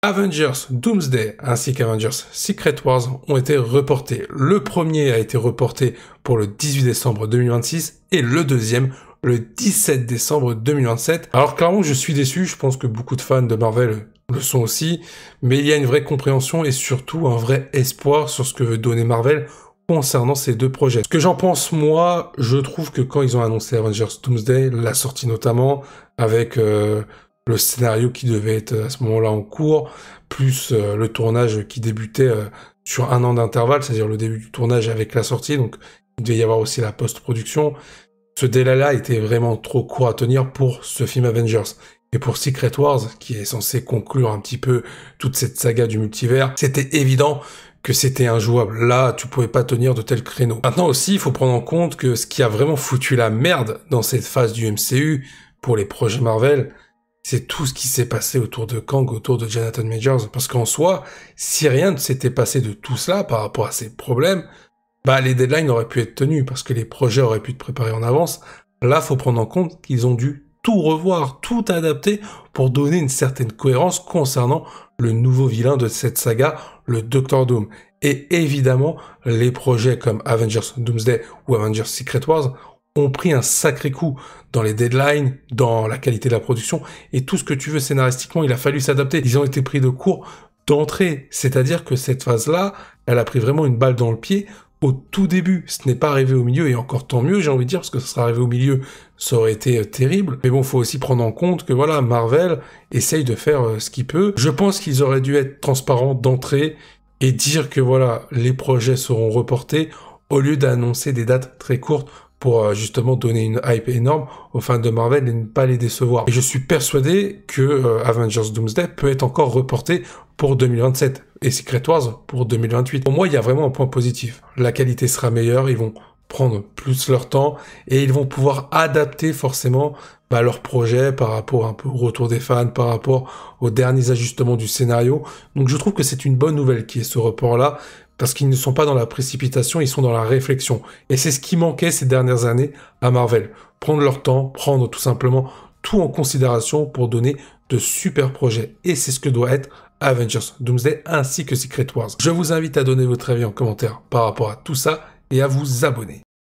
Avengers Doomsday ainsi qu'Avengers Secret Wars ont été reportés. Le premier a été reporté pour le 18 décembre 2026 et le deuxième le 17 décembre 2027. Alors clairement je suis déçu, je pense que beaucoup de fans de Marvel le sont aussi, mais il y a une vraie compréhension et surtout un vrai espoir sur ce que veut donner Marvel concernant ces deux projets. Ce que j'en pense moi, je trouve que quand ils ont annoncé Avengers Doomsday, la sortie notamment, avec le scénario qui devait être à ce moment-là en cours, plus le tournage qui débutait sur 1 an d'intervalle, c'est-à-dire le début du tournage avec la sortie, donc il devait y avoir aussi la post-production. Ce délai-là était vraiment trop court à tenir pour ce film Avengers. Et pour Secret Wars, qui est censé conclure un petit peu toute cette saga du multivers, c'était évident que c'était injouable. Là, tu pouvais pas tenir de tels créneaux. Maintenant aussi, il faut prendre en compte que ce qui a vraiment foutu la merde dans cette phase du MCU, pour les projets Marvel, c'est tout ce qui s'est passé autour de Kang, autour de Jonathan Majors. Parce qu'en soi, si rien ne s'était passé de tout cela par rapport à ces problèmes, bah les deadlines auraient pu être tenus, parce que les projets auraient pu être préparés en avance. Là, faut prendre en compte qu'ils ont dû tout revoir, tout adapter pour donner une certaine cohérence concernant le nouveau vilain de cette saga, le Doctor Doom. Et évidemment, les projets comme Avengers Doomsday ou Avengers Secret Wars ont pris un sacré coup dans les deadlines, dans la qualité de la production, et tout ce que tu veux scénaristiquement, il a fallu s'adapter. Ils ont été pris de court d'entrée, c'est-à-dire que cette phase-là, elle a pris vraiment une balle dans le pied au tout début. Ce n'est pas arrivé au milieu, et encore tant mieux, j'ai envie de dire, parce que ça serait arrivé au milieu, ça aurait été terrible. Mais bon, faut aussi prendre en compte que voilà, Marvel essaye de faire ce qu'il peut. Je pense qu'ils auraient dû être transparents d'entrée et dire que voilà, les projets seront reportés au lieu d'annoncer des dates très courtes pour justement donner une hype énorme aux fans de Marvel et ne pas les décevoir. Et je suis persuadé que Avengers Doomsday peut être encore reporté pour 2027 et Secret Wars pour 2028. Pour moi, il y a vraiment un point positif. La qualité sera meilleure, ils vont prendre plus leur temps et ils vont pouvoir adapter forcément leur projet par rapport un peu au retour des fans, par rapport aux derniers ajustements du scénario. Donc je trouve que c'est une bonne nouvelle qui est ce report-là, parce qu'ils ne sont pas dans la précipitation, ils sont dans la réflexion. Et c'est ce qui manquait ces dernières années à Marvel. Prendre leur temps, prendre tout simplement tout en considération pour donner de super projets. Et c'est ce que doit être Avengers Doomsday ainsi que Secret Wars. Je vous invite à donner votre avis en commentaire par rapport à tout ça et à vous abonner.